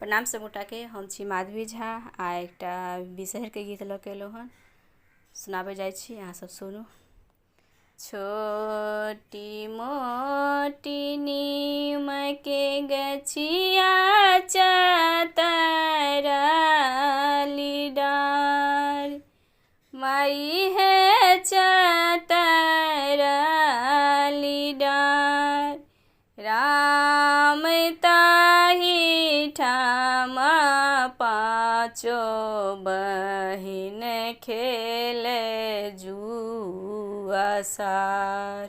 प्रणाम सबगोटा के। हम छी माधवी झा आ एकटा विषहर के गीत लऽ के एलहुँ हन, सुनाबे जाइ छी, अहाँ सब सुनू। छोटी मोटी नीम के गछिया चतरली डार, माई है चतरली डार। राम ताही ठामा पाँचो बहिन खेले जुआ सार।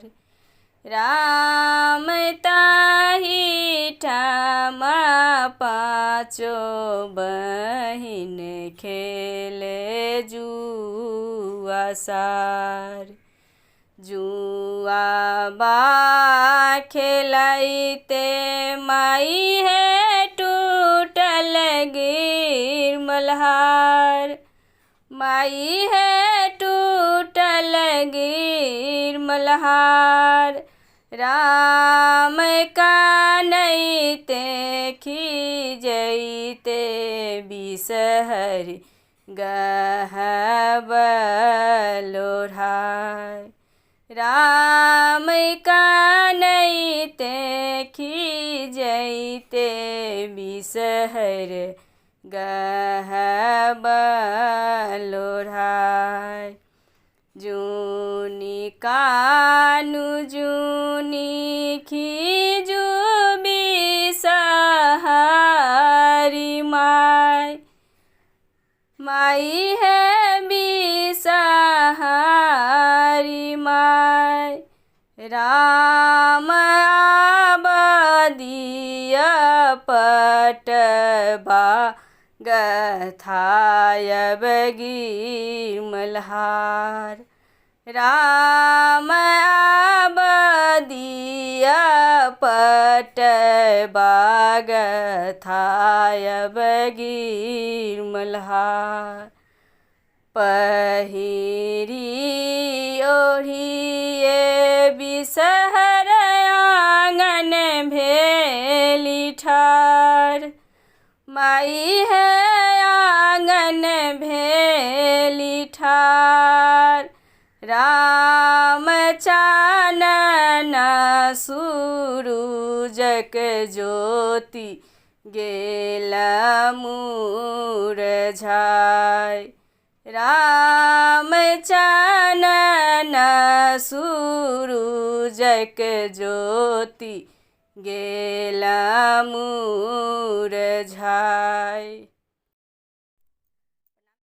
राम ताही ठामा पाँचो बहिन खेले जुआ सार। जुआ बा खेलाइते माई है टूटल गिर मल्हार, माई है टूटल गिर मल्हार। राम कानैते खिजैते विषहर गहबलोढ़ाय। राम कानैते खिजैते विषहर गहबलोढ़ाय। जूनी कानु जूनी खिजू विषहरी माय, माई है विषहरी माय। राम आबदिया पटबा गथायब गिर मल्हार। राम आबदिया पटबा गथायब गिर मल्हार। पहिरी ओढ़िए विषहर आंगन भेली ठार, माई है आंगन भेली ठार। राम चानन सूरुजक ज्योति गेला मुरझाय। राम चानन सूरुजक ज्योति गेला मुरझाय।